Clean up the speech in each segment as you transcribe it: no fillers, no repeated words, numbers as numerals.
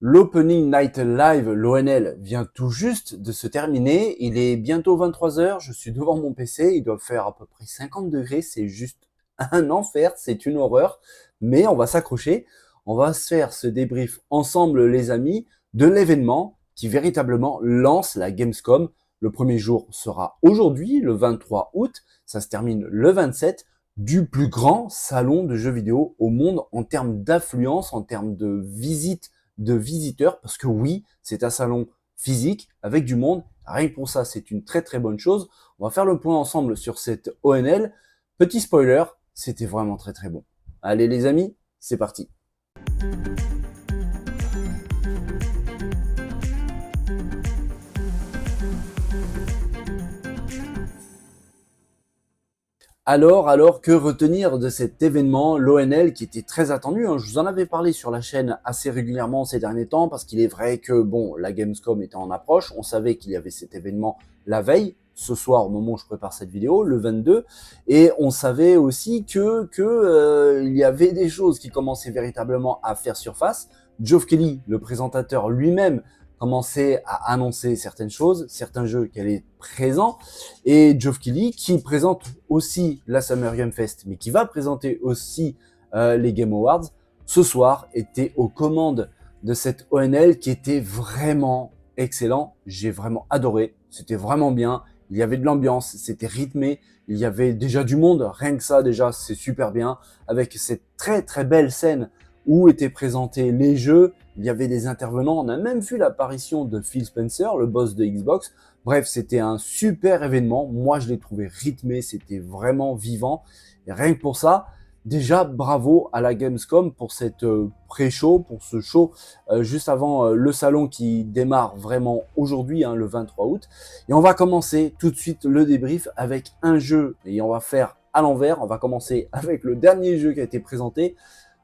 L'Opening Night Live, l'ONL, vient tout juste de se terminer. Il est bientôt 23 h, je suis devant mon PC, il doit faire à peu près 50 degrés, c'est juste un enfer, c'est une horreur. Mais on va s'accrocher, on va se faire ce débrief ensemble les amis de l'événement qui véritablement lance la Gamescom. Le premier jour sera aujourd'hui, le 23 août, ça se termine le 27, du plus grand salon de jeux vidéo au monde en termes d'affluence, en termes de visite de visiteurs, parce que oui, c'est un salon physique avec du monde. Rien que pour ça, c'est une très très bonne chose. On va faire le point ensemble sur cette ONL. Petit spoiler, c'était vraiment très très bon. Allez les amis, c'est parti. Alors, que retenir de cet événement, l'ONL, qui était très attendu, hein. Je vous en avais parlé sur la chaîne assez régulièrement ces derniers temps, parce qu'il est vrai que, bon, la Gamescom était en approche, on savait qu'il y avait cet événement la veille, ce soir, au moment où je prépare cette vidéo, le 22, et on savait aussi il y avait des choses qui commençaient véritablement à faire surface. Geoff Keighley, le présentateur lui-même, commençait à annoncer certaines choses, certains jeux qu'elle est présent, et Geoff Keighley qui présente aussi la Summer Game Fest, mais qui va présenter aussi les Game Awards, ce soir était aux commandes de cette ONL qui était vraiment excellent. J'ai vraiment adoré, c'était vraiment bien, il y avait de l'ambiance, c'était rythmé, il y avait déjà du monde, rien que ça déjà c'est super bien, avec cette très très belle scène où étaient présentés les jeux, il y avait des intervenants, on a même vu l'apparition de Phil Spencer, le boss de Xbox. Bref, c'était un super événement, moi je l'ai trouvé rythmé, c'était vraiment vivant, et rien que pour ça, déjà bravo à la Gamescom pour cette pré-show, pour ce show juste avant le salon qui démarre vraiment aujourd'hui, hein, le 23 août. Et on va commencer tout de suite le débrief avec un jeu, et on va faire à l'envers, on va commencer avec le dernier jeu qui a été présenté,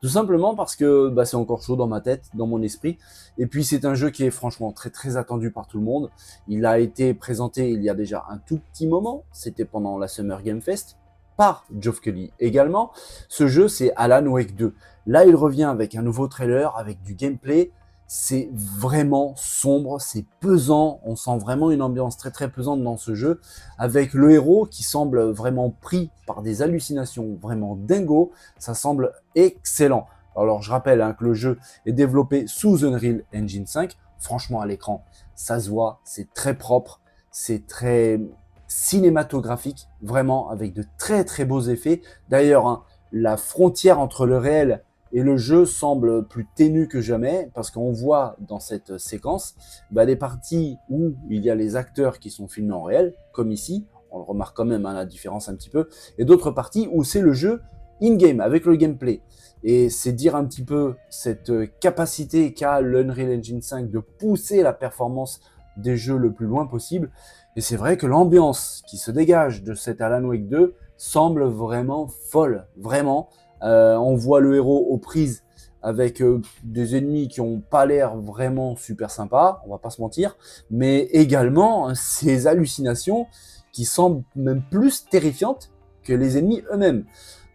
tout simplement parce que c'est encore chaud dans ma tête, dans mon esprit. Et puis c'est un jeu qui est franchement très très attendu par tout le monde. Il a été présenté il y a déjà un tout petit moment, c'était pendant la Summer Game Fest, par Geoff Keighley également. Ce jeu, c'est Alan Wake 2. Là, il revient avec un nouveau trailer, avec du gameplay. C'est vraiment sombre, c'est pesant, on sent vraiment une ambiance très très pesante dans ce jeu, avec le héros qui semble vraiment pris par des hallucinations vraiment dingo, ça semble excellent. Alors je rappelle que le jeu est développé sous Unreal Engine 5, franchement à l'écran, ça se voit, c'est très propre, c'est très cinématographique, vraiment avec de très très beaux effets. D'ailleurs, la frontière entre le réel et le jeu semble plus ténu que jamais, parce qu'on voit dans cette séquence des parties où il y a les acteurs qui sont filmés en réel, comme ici, on le remarque quand même la différence un petit peu, et d'autres parties où c'est le jeu in-game, avec le gameplay. Et c'est dire un petit peu cette capacité qu'a l'Unreal Engine 5 de pousser la performance des jeux le plus loin possible. Et c'est vrai que l'ambiance qui se dégage de cet Alan Wake 2 semble vraiment folle, vraiment. On voit le héros aux prises avec des ennemis qui n'ont pas l'air vraiment super sympas, on va pas se mentir, mais également ces hallucinations qui semblent même plus terrifiantes que les ennemis eux-mêmes.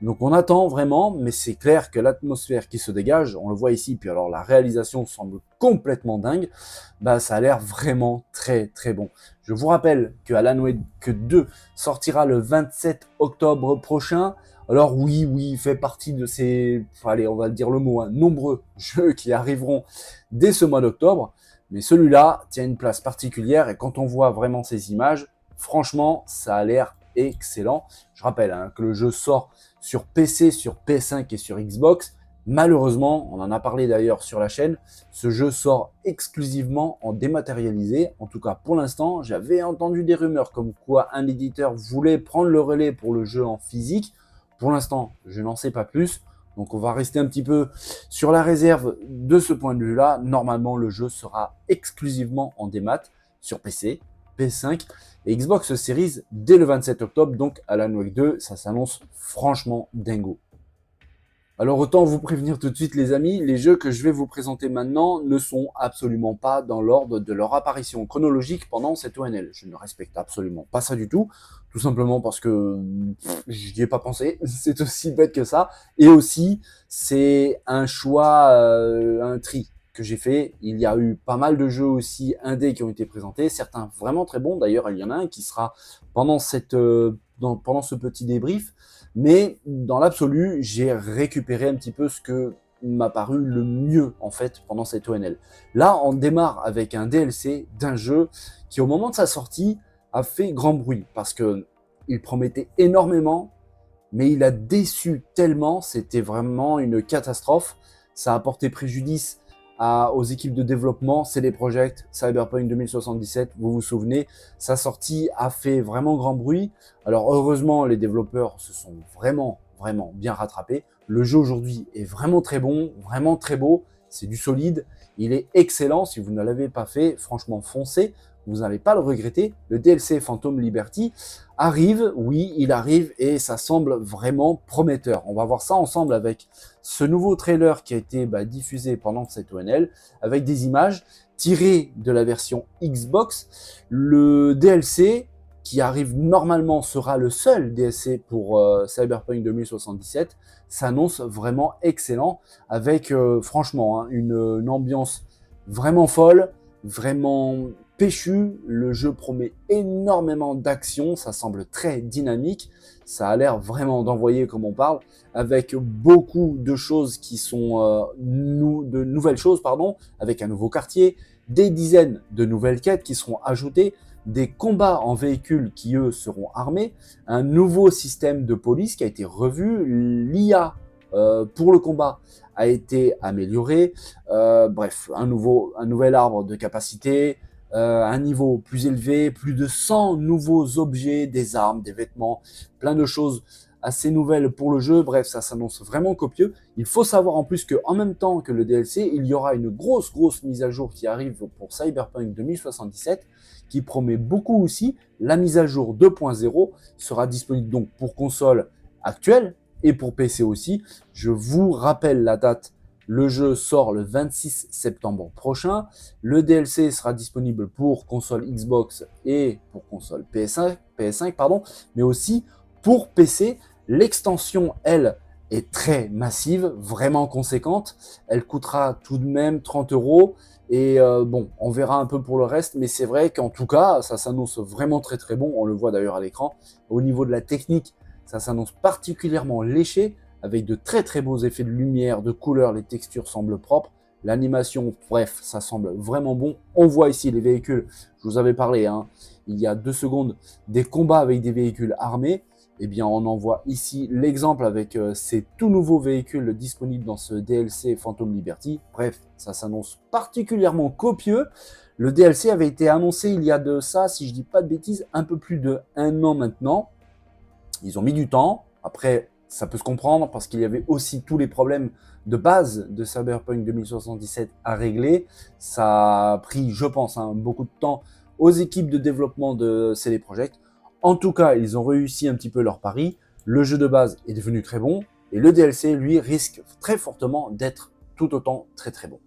Donc on attend vraiment, mais c'est clair que l'atmosphère qui se dégage, on le voit ici, puis alors la réalisation semble complètement dingue, ça a l'air vraiment très très bon. Je vous rappelle que Alan Wake 2 sortira le 27 octobre prochain. Alors oui, il fait partie de ces, allez, on va dire le mot, nombreux jeux qui arriveront dès ce mois d'octobre. Mais celui-là tient une place particulière et quand on voit vraiment ces images, franchement, ça a l'air excellent. Je rappelle que le jeu sort sur PC, sur PS5 et sur Xbox. Malheureusement, on en a parlé d'ailleurs sur la chaîne, ce jeu sort exclusivement en dématérialisé. En tout cas, pour l'instant, j'avais entendu des rumeurs comme quoi un éditeur voulait prendre le relais pour le jeu en physique. Pour l'instant, je n'en sais pas plus. Donc on va rester un petit peu sur la réserve de ce point de vue-là. Normalement, le jeu sera exclusivement en démat sur PC, PS5 et Xbox Series dès le 27 octobre. Donc Alan Wake 2, ça s'annonce franchement dingo. Alors autant vous prévenir tout de suite les amis, les jeux que je vais vous présenter maintenant ne sont absolument pas dans l'ordre de leur apparition chronologique pendant cette ONL. Je ne respecte absolument pas ça du tout simplement parce que j'y ai pas pensé, c'est aussi bête que ça. Et aussi, c'est un choix, un tri. que j'ai fait. Il y a eu pas mal de jeux aussi indés qui ont été présentés, certains vraiment très bons. D'ailleurs, il y en a un qui sera pendant pendant ce petit débrief. Mais dans l'absolu, j'ai récupéré un petit peu ce que m'a paru le mieux en fait pendant cette ONL. Là, on démarre avec un DLC d'un jeu qui, au moment de sa sortie, a fait grand bruit parce que il promettait énormément, mais il a déçu tellement, c'était vraiment une catastrophe. Ça a porté préjudice aux équipes de développement, CD Projekt, Cyberpunk 2077, vous vous souvenez, sa sortie a fait vraiment grand bruit. Alors heureusement, les développeurs se sont vraiment bien rattrapés. Le jeu aujourd'hui est vraiment très bon, vraiment très beau, c'est du solide, il est excellent. Si vous ne l'avez pas fait, franchement foncez, vous n'allez pas le regretter. Le DLC Phantom Liberty arrive, oui, il arrive et ça semble vraiment prometteur. On va voir ça ensemble avec ce nouveau trailer qui a été diffusé pendant cette ONL, avec des images tirées de la version Xbox. Le DLC qui arrive normalement sera le seul DLC pour Cyberpunk 2077, s'annonce vraiment excellent, avec franchement une ambiance vraiment folle, vraiment péchu. Le jeu promet énormément d'action, ça semble très dynamique, ça a l'air vraiment d'envoyer comme on parle, avec beaucoup de choses qui sont de nouvelles choses, avec un nouveau quartier, des dizaines de nouvelles quêtes qui seront ajoutées, des combats en véhicule qui eux seront armés, un nouveau système de police qui a été revu, l'IA pour le combat a été amélioré, bref, un nouvel arbre de capacité, un niveau plus élevé, plus de 100 nouveaux objets, des armes, des vêtements, plein de choses assez nouvelles pour le jeu. Bref, ça s'annonce vraiment copieux. Il faut savoir en plus qu'en même temps que le DLC, il y aura une grosse mise à jour qui arrive pour Cyberpunk 2077, qui promet beaucoup aussi. La mise à jour 2.0 sera disponible donc pour console actuelle et pour PC aussi. Je vous rappelle la date. Le jeu sort le 26 septembre prochain. Le DLC sera disponible pour console Xbox et pour console PS5, mais aussi pour PC. L'extension, elle, est très massive, vraiment conséquente. Elle coûtera tout de même 30 €. Et bon, on verra un peu pour le reste, mais c'est vrai qu'en tout cas, ça s'annonce vraiment très bon. On le voit d'ailleurs à l'écran. Au niveau de la technique, ça s'annonce particulièrement léché, avec de très beaux effets de lumière, de couleurs, les textures semblent propres, l'animation, bref, ça semble vraiment bon. On voit ici les véhicules, je vous avais parlé, il y a 2 secondes, des combats avec des véhicules armés. Eh bien, on en voit ici l'exemple avec ces tout nouveaux véhicules disponibles dans ce DLC Phantom Liberty. Bref, ça s'annonce particulièrement copieux. Le DLC avait été annoncé il y a de ça, si je dis pas de bêtises, un peu plus d'1 an maintenant. Ils ont mis du temps. Après, ça peut se comprendre parce qu'il y avait aussi tous les problèmes de base de Cyberpunk 2077 à régler. Ça a pris, je pense, beaucoup de temps aux équipes de développement de CD Projekt. En tout cas, ils ont réussi un petit peu leur pari. Le jeu de base est devenu très bon et le DLC, lui, risque très fortement d'être tout autant très bon.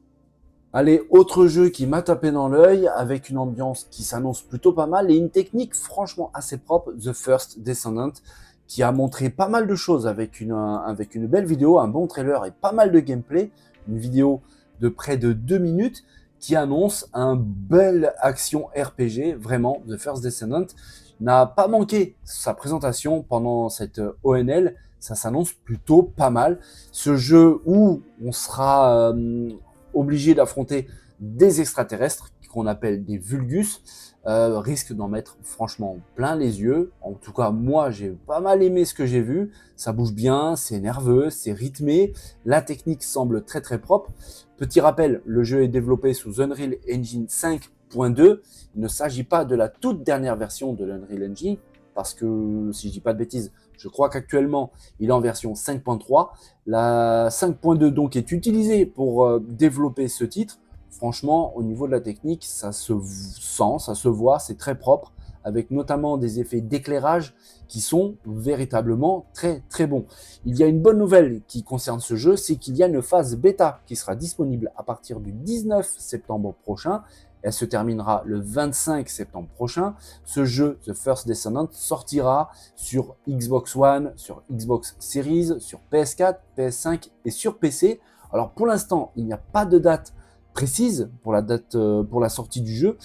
Allez, autre jeu qui m'a tapé dans l'œil, avec une ambiance qui s'annonce plutôt pas mal et une technique franchement assez propre, The First Descendant, qui a montré pas mal de choses avec une belle vidéo, un bon trailer et pas mal de gameplay. Une vidéo de près de 2 minutes qui annonce un bel action RPG, vraiment. The First Descendant n'a pas manqué sa présentation pendant cette ONL, ça s'annonce plutôt pas mal. Ce jeu où on sera obligé d'affronter des extraterrestres qu'on appelle des Vulgus, risque d'en mettre franchement plein les yeux. En tout cas, moi, j'ai pas mal aimé ce que j'ai vu. Ça bouge bien, c'est nerveux, c'est rythmé. La technique semble très propre. Petit rappel, le jeu est développé sous Unreal Engine 5.2. Il ne s'agit pas de la toute dernière version de l'Unreal Engine, parce que, si je dis pas de bêtises, je crois qu'actuellement, il est en version 5.3. La 5.2 donc est utilisée pour développer ce titre. Franchement, au niveau de la technique, ça se sent, ça se voit, c'est très propre, avec notamment des effets d'éclairage qui sont véritablement très bons. Il y a une bonne nouvelle qui concerne ce jeu, c'est qu'il y a une phase bêta qui sera disponible à partir du 19 septembre prochain. Elle se terminera le 25 septembre prochain. Ce jeu, The First Descendant, sortira sur Xbox One, sur Xbox Series, sur PS4, PS5 et sur PC. Alors pour l'instant, il n'y a pas de date précise pour la date, pour la sortie du jeu,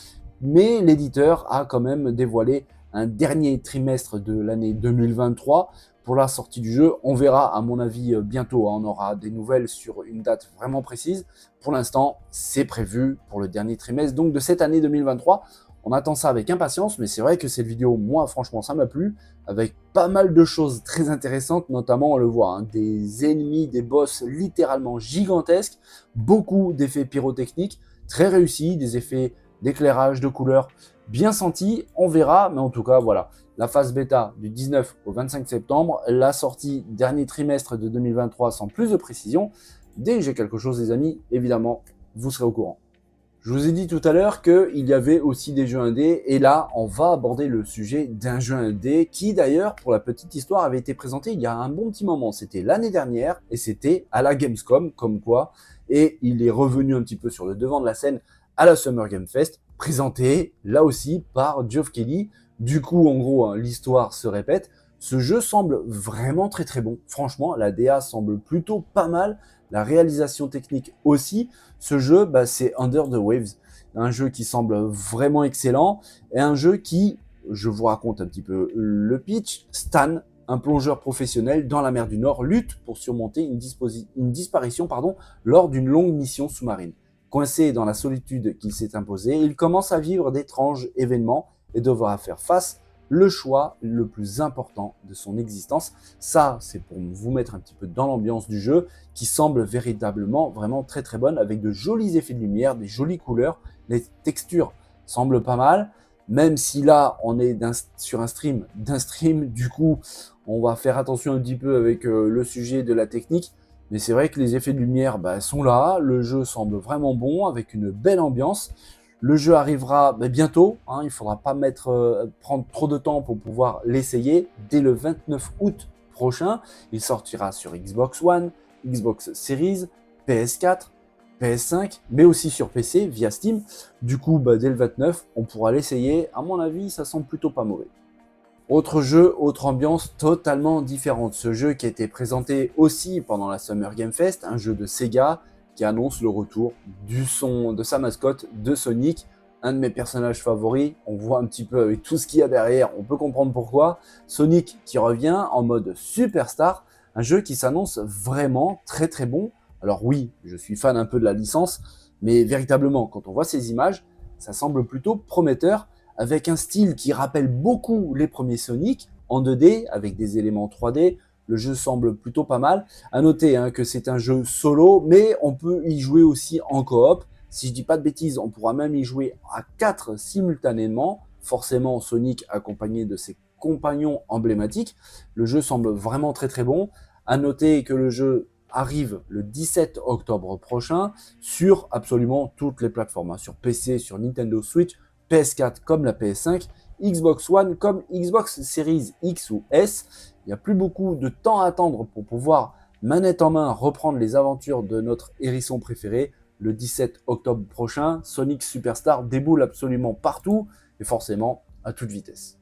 mais l'éditeur a quand même dévoilé un dernier trimestre de l'année 2023 pour la sortie du jeu. On verra, à mon avis, bientôt. On aura des nouvelles sur une date vraiment précise. Pour l'instant, c'est prévu pour le dernier trimestre donc de cette année 2023. On attend ça avec impatience, mais c'est vrai que cette vidéo, moi, franchement, ça m'a plu, avec pas mal de choses très intéressantes, notamment, on le voit, hein, des ennemis, des boss littéralement gigantesques, beaucoup d'effets pyrotechniques, très réussis, des effets d'éclairage, de couleurs bien sentis, on verra, mais en tout cas, voilà, la phase bêta du 19 au 25 septembre, la sortie dernier trimestre de 2023 sans plus de précision. Dès que j'ai quelque chose, les amis, évidemment, vous serez au courant. Je vous ai dit tout à l'heure qu'il y avait aussi des jeux indés, et là, on va aborder le sujet d'un jeu indé qui, d'ailleurs, pour la petite histoire, avait été présenté il y a un bon petit moment. C'était l'année dernière, et c'était à la Gamescom, comme quoi, et il est revenu un petit peu sur le devant de la scène à la Summer Game Fest, présenté, là aussi, par Geoff Keighley. Du coup, en gros, hein, l'histoire se répète. Ce jeu semble vraiment très très bon. Franchement, la DA semble plutôt pas mal. La réalisation technique aussi. Ce jeu, c'est Under the Waves. Un jeu qui semble vraiment excellent. Et un jeu qui, je vous raconte un petit peu le pitch. Stan, un plongeur professionnel dans la mer du Nord, lutte pour surmonter une disparition lors d'une longue mission sous-marine. Coincé dans la solitude qu'il s'est imposée, il commence à vivre d'étranges événements et devra faire face le choix le plus important de son existence. Ça, c'est pour vous mettre un petit peu dans l'ambiance du jeu qui semble véritablement vraiment très très bonne avec de jolis effets de lumière, des jolies couleurs, les textures semblent pas mal, même si là on est sur un stream, du coup on va faire attention un petit peu avec le sujet de la technique. Mais c'est vrai que les effets de lumière sont là, le jeu semble vraiment bon, avec une belle ambiance. Le jeu arrivera bientôt, hein, il ne faudra pas prendre trop de temps pour pouvoir l'essayer. Dès le 29 août prochain, il sortira sur Xbox One, Xbox Series, PS4, PS5, mais aussi sur PC via Steam. Du coup, dès le 29, on pourra l'essayer. À mon avis, ça semble plutôt pas mauvais. Autre jeu, autre ambiance totalement différente. Ce jeu qui a été présenté aussi pendant la Summer Game Fest, un jeu de Sega qui annonce le retour de sa mascotte, de Sonic, un de mes personnages favoris. On voit un petit peu avec tout ce qu'il y a derrière, on peut comprendre pourquoi. Sonic qui revient en mode superstar, un jeu qui s'annonce vraiment très très bon. Alors oui, je suis fan un peu de la licence, mais véritablement, quand on voit ces images, ça semble plutôt prometteur, avec un style qui rappelle beaucoup les premiers Sonic, en 2D, avec des éléments 3D. Le jeu semble plutôt pas mal. À noter que c'est un jeu solo, mais on peut y jouer aussi en coop. Si je dis pas de bêtises, on pourra même y jouer à 4 simultanément. Forcément, Sonic accompagné de ses compagnons emblématiques. Le jeu semble vraiment très très bon. À noter que le jeu arrive le 17 octobre prochain sur absolument toutes les plateformes. Sur PC, sur Nintendo Switch, PS4 comme la PS5, Xbox One comme Xbox Series X ou S. Il n'y a plus beaucoup de temps à attendre pour pouvoir, manette en main, reprendre les aventures de notre hérisson préféré. Le 17 octobre prochain, Sonic Superstar déboule absolument partout et forcément à toute vitesse.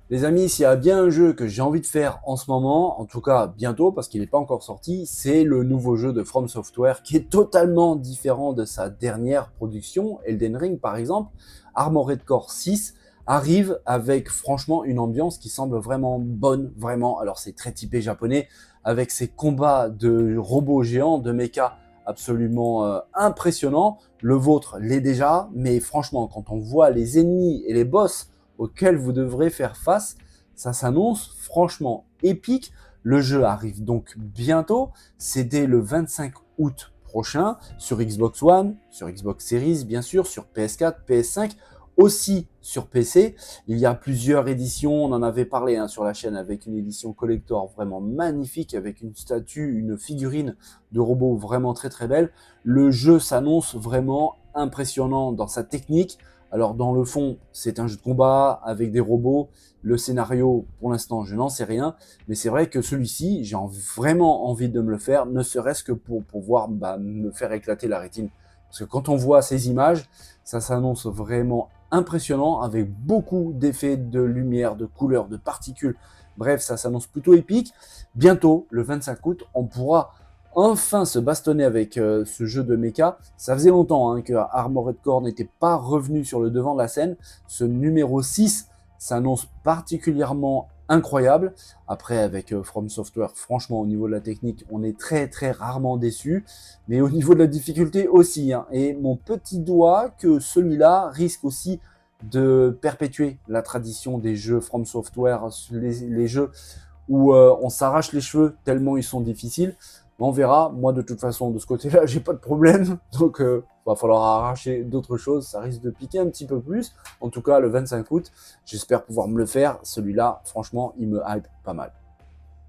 Les amis, s'il y a bien un jeu que j'ai envie de faire en ce moment, en tout cas bientôt parce qu'il n'est pas encore sorti, c'est le nouveau jeu de From Software qui est totalement différent de sa dernière production. Elden Ring par exemple, Armored Core 6 arrive avec franchement une ambiance qui semble vraiment bonne, vraiment. Alors c'est très typé japonais avec ces combats de robots géants, de mechas absolument impressionnants. Le vôtre l'est déjà, mais franchement quand on voit les ennemis et les boss auquel vous devrez faire face, ça s'annonce franchement épique. Le jeu arrive donc bientôt, c'est dès le 25 août prochain sur Xbox One, sur Xbox Series bien sûr, sur PS4, PS5, aussi sur PC. Il y a plusieurs éditions, on en avait parlé sur la chaîne avec une édition collector vraiment magnifique avec une statue, une figurine de robot vraiment très très belle. Le jeu s'annonce vraiment impressionnant dans sa technique. Alors dans le fond, c'est un jeu de combat avec des robots. Le scénario, pour l'instant, je n'en sais rien. Mais c'est vrai que celui-ci, j'ai vraiment envie de me le faire, ne serait-ce que pour pouvoir me faire éclater la rétine. Parce que quand on voit ces images, ça s'annonce vraiment impressionnant avec beaucoup d'effets de lumière, de couleurs, de particules. Bref, ça s'annonce plutôt épique. Bientôt, le 25 août, on pourra enfin se bastonner avec ce jeu de mecha. Ça faisait longtemps que Armored Core n'était pas revenu sur le devant de la scène. Ce numéro 6 s'annonce particulièrement incroyable. Après, avec From Software, franchement, au niveau de la technique, on est très très rarement déçu. Mais au niveau de la difficulté aussi. Et mon petit doigt que celui-là risque aussi de perpétuer la tradition des jeux From Software, les jeux où on s'arrache les cheveux tellement ils sont difficiles. On verra. Moi, de toute façon, de ce côté-là, j'ai pas de problème. Donc, va falloir arracher d'autres choses. Ça risque de piquer un petit peu plus. En tout cas, le 25 août, j'espère pouvoir me le faire. Celui-là, franchement, il me hype pas mal.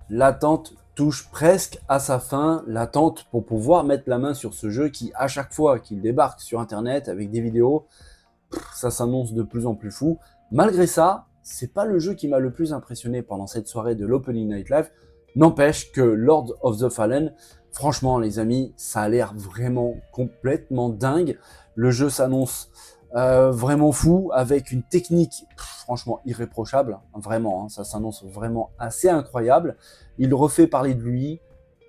L'attente touche presque à sa fin. L'attente pour pouvoir mettre la main sur ce jeu qui, à chaque fois qu'il débarque sur Internet avec des vidéos, ça s'annonce de plus en plus fou. Malgré ça, c'est pas le jeu qui m'a le plus impressionné pendant cette soirée de l'Opening Night Live. N'empêche que Lord of the Fallen, franchement les amis, ça a l'air vraiment complètement dingue. Le jeu s'annonce vraiment fou avec une technique franchement irréprochable, vraiment, ça s'annonce vraiment assez incroyable. Il refait parler de lui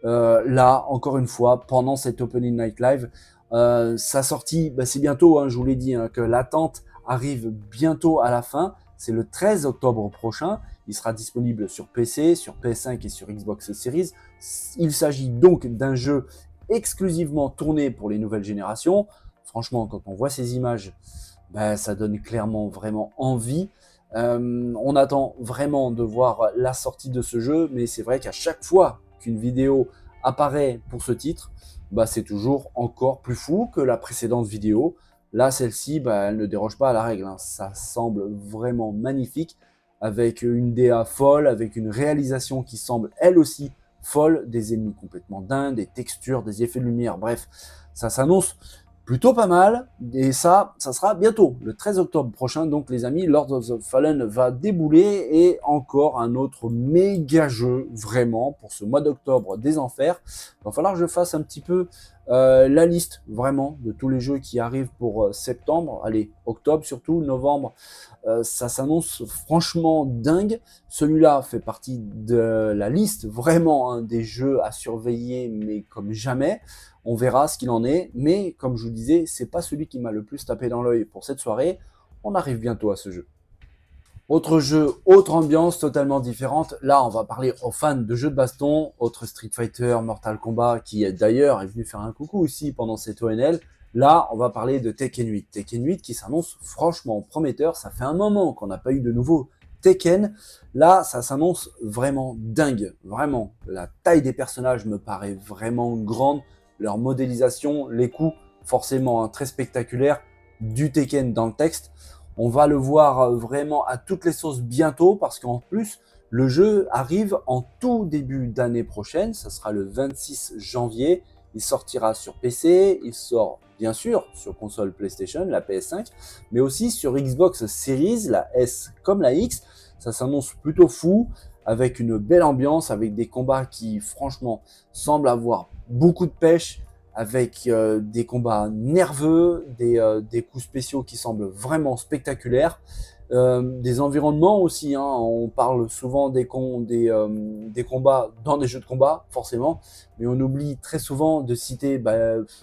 là, encore une fois, pendant cette Opening Night Live. Sa sortie, c'est bientôt, je vous l'ai dit, que l'attente arrive bientôt à la fin. C'est le 13 octobre prochain. Il sera disponible sur PC, sur PS5 et sur Xbox Series. Il s'agit donc d'un jeu exclusivement tourné pour les nouvelles générations. Franchement, quand on voit ces images, ça donne clairement vraiment envie. On attend vraiment de voir la sortie de ce jeu, mais c'est vrai qu'à chaque fois qu'une vidéo apparaît pour ce titre, c'est toujours encore plus fou que la précédente vidéo. Là, celle-ci, elle ne déroge pas à la règle. Ça semble vraiment magnifique, avec une DA folle, avec une réalisation qui semble elle aussi folle, des ennemis complètement dingues, des textures, des effets de lumière, bref, ça s'annonce plutôt pas mal, et ça sera bientôt, le 13 octobre prochain, donc les amis, Lord of the Fallen va débouler, et encore un autre méga jeu, vraiment, pour ce mois d'octobre des enfers. Il va falloir que je fasse un petit peu la liste, vraiment, de tous les jeux qui arrivent pour septembre, allez, octobre surtout, novembre, ça s'annonce franchement dingue. Celui-là fait partie de la liste, vraiment, des jeux à surveiller, mais comme jamais. On verra ce qu'il en est, mais comme je vous disais, c'est pas celui qui m'a le plus tapé dans l'œil pour cette soirée. On arrive bientôt à ce jeu. Autre jeu, autre ambiance totalement différente. Là, on va parler aux fans de jeux de baston, autre Street Fighter, Mortal Kombat, qui d'ailleurs est venu faire un coucou aussi pendant cette ONL. Là, on va parler de Tekken 8. Tekken 8 qui s'annonce franchement prometteur. Ça fait un moment qu'on n'a pas eu de nouveau Tekken. Là, ça s'annonce vraiment dingue. Vraiment, la taille des personnages me paraît vraiment grande. Leur modélisation, les coups, forcément très spectaculaires. Du Tekken dans le texte. On va le voir vraiment à toutes les sauces bientôt parce qu'en plus, le jeu arrive en tout début d'année prochaine. Ça sera le 26 janvier. Il sortira sur PC, il sort bien sûr sur console PlayStation, la PS5, mais aussi sur Xbox Series, la S comme la X. Ça s'annonce plutôt fou, avec une belle ambiance, avec des combats qui franchement semblent avoir beaucoup de pêche, avec des combats nerveux, des coups spéciaux qui semblent vraiment spectaculaires, des environnements aussi, on parle souvent des combats dans des jeux de combat, forcément, mais on oublie très souvent de citer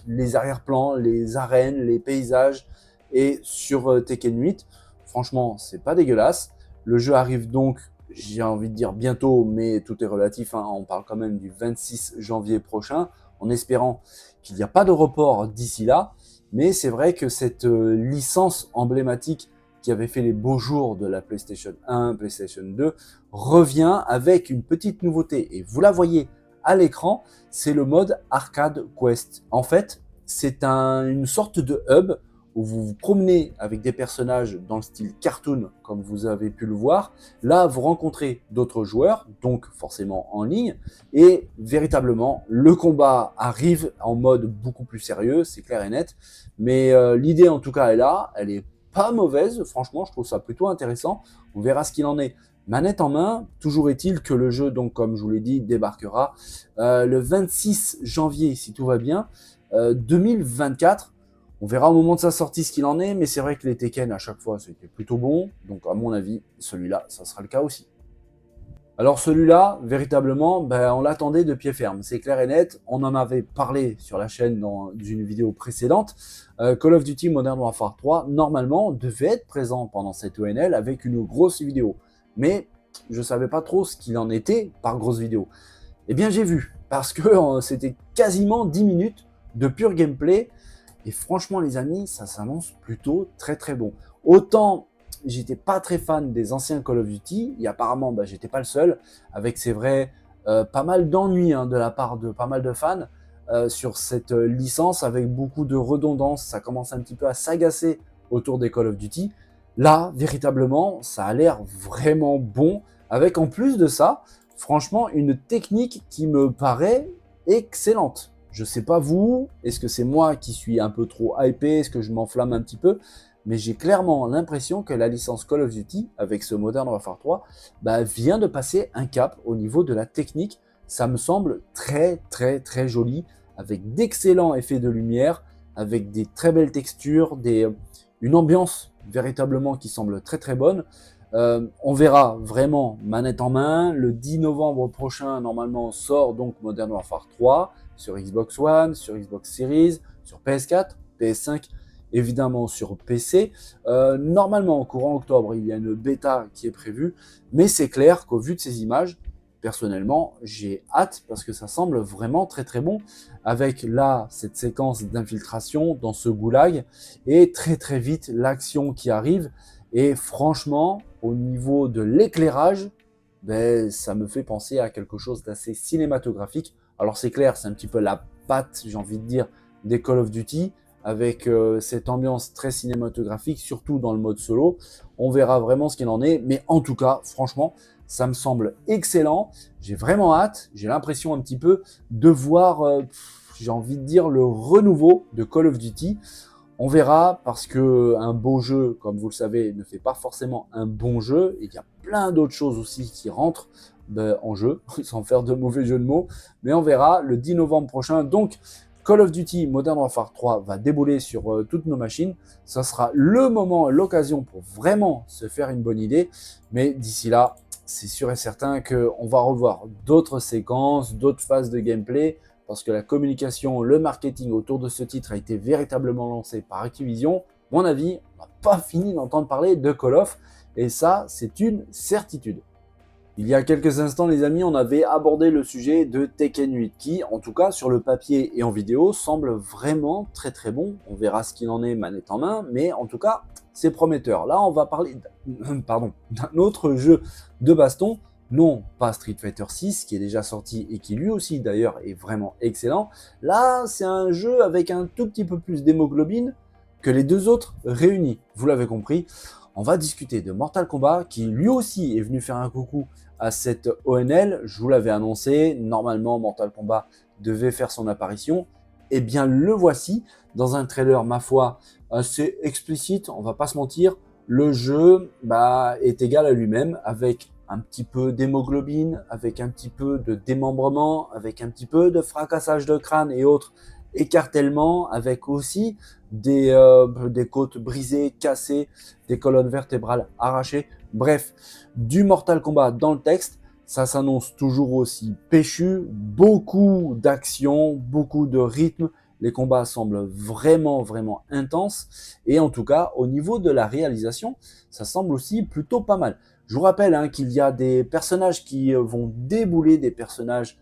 les arrière-plans, les arènes, les paysages, et sur Tekken 8, franchement, c'est pas dégueulasse. Le jeu arrive donc, j'ai envie de dire bientôt, mais tout est relatif, on parle quand même du 26 janvier prochain, en espérant qu'il n'y a pas de report d'ici là, mais c'est vrai que cette licence emblématique qui avait fait les beaux jours de la PlayStation 1, PlayStation 2, revient avec une petite nouveauté, et vous la voyez à l'écran, c'est le mode Arcade Quest. En fait, c'est une sorte de hub où vous vous promenez avec des personnages dans le style cartoon, comme vous avez pu le voir. Là, vous rencontrez d'autres joueurs, donc forcément en ligne, et véritablement, le combat arrive en mode beaucoup plus sérieux, c'est clair et net, mais l'idée en tout cas est là, elle est pas mauvaise, franchement, je trouve ça plutôt intéressant, on verra ce qu'il en est. Manette en main, toujours est-il que le jeu, donc comme je vous l'ai dit, débarquera le 26 janvier, si tout va bien, 2024. On verra au moment de sa sortie ce qu'il en est, mais c'est vrai que les Tekken à chaque fois c'était plutôt bon, donc à mon avis, celui-là, ça sera le cas aussi. Alors celui-là, véritablement, ben, on l'attendait de pied ferme, c'est clair et net. On en avait parlé sur la chaîne dans une vidéo précédente. Call of Duty Modern Warfare 3, normalement, devait être présent pendant cette ONL avec une grosse vidéo. Mais je ne savais pas trop ce qu'il en était par grosse vidéo. Eh bien j'ai vu, parce que c'était quasiment 10 minutes de pur gameplay. Et franchement les amis, ça s'annonce plutôt très très bon. Autant j'étais pas très fan des anciens Call of Duty, et apparemment bah, j'étais pas le seul, avec c'est vrai pas mal d'ennuis de la part de pas mal de fans sur cette licence, avec beaucoup de redondance, ça commence un petit peu à s'agacer autour des Call of Duty. Là, véritablement, ça a l'air vraiment bon, avec en plus de ça, franchement, une technique qui me paraît excellente. Je sais pas vous, est-ce que c'est moi qui suis un peu trop hypé, est-ce que je m'enflamme un petit peu, mais j'ai clairement l'impression que la licence Call of Duty, avec ce Modern Warfare 3, bah, vient de passer un cap au niveau de la technique. Ça me semble très très très joli, avec d'excellents effets de lumière, avec des très belles textures, une ambiance véritablement qui semble très très bonne. On verra vraiment manette en main. Le 10 novembre prochain, normalement, sort donc Modern Warfare 3 sur Xbox One, sur Xbox Series, sur PS4, PS5, évidemment sur PC. Normalement, en courant octobre, il y a une bêta qui est prévue, mais c'est clair qu'au vu de ces images, personnellement, j'ai hâte parce que ça semble vraiment très très bon, avec là cette séquence d'infiltration dans ce goulag et très très vite l'action qui arrive. Et franchement, au niveau de l'éclairage, ben, ça me fait penser à quelque chose d'assez cinématographique. Alors c'est clair, c'est un petit peu la patte, j'ai envie de dire, des Call of Duty, avec cette ambiance très cinématographique, surtout dans le mode solo. On verra vraiment ce qu'il en est, mais en tout cas, franchement, ça me semble excellent. J'ai vraiment hâte, j'ai l'impression un petit peu de voir, j'ai envie de dire, le renouveau de Call of Duty. On verra, parce que un beau jeu, comme vous le savez, ne fait pas forcément un bon jeu. Il y a plein d'autres choses aussi qui rentrent en jeu, sans faire de mauvais jeu de mots. Mais on verra le 10 novembre prochain. Donc, Call of Duty Modern Warfare 3 va débouler sur toutes nos machines. Ça sera le moment, l'occasion pour vraiment se faire une bonne idée. Mais d'ici là, c'est sûr et certain qu'on va revoir d'autres séquences, d'autres phases de gameplay, parce que la communication, le marketing autour de ce titre a été véritablement lancé par Activision. À mon avis, on n'a pas fini d'entendre parler de Call of, et ça, c'est une certitude. Il y a quelques instants, les amis, on avait abordé le sujet de Tekken 8, qui, en tout cas, sur le papier et en vidéo, semble vraiment très très bon. On verra ce qu'il en est manette en main, mais en tout cas, c'est prometteur. Là, on va parler d'un autre jeu de baston. Non, pas Street Fighter 6, qui est déjà sorti et qui lui aussi d'ailleurs est vraiment excellent. Là, c'est un jeu avec un tout petit peu plus d'hémoglobine que les deux autres réunis. Vous l'avez compris, on va discuter de Mortal Kombat, qui lui aussi est venu faire un coucou à cette ONL. Je vous l'avais annoncé, normalement Mortal Kombat devait faire son apparition. Eh bien le voici, dans un trailer, ma foi, assez explicite, on va pas se mentir. Le jeu est égal à lui-même, avec un petit peu d'hémoglobine, avec un petit peu de démembrement, avec un petit peu de fracassage de crâne et autres écartèlements, avec aussi des côtes brisées, cassées, des colonnes vertébrales arrachées. Bref, du Mortal Kombat dans le texte. Ça s'annonce toujours aussi péchu, beaucoup d'action, beaucoup de rythme. Les combats semblent vraiment, vraiment intenses. Et en tout cas, au niveau de la réalisation, ça semble aussi plutôt pas mal. Je vous rappelle qu'il y a des personnages qui vont débouler, des personnages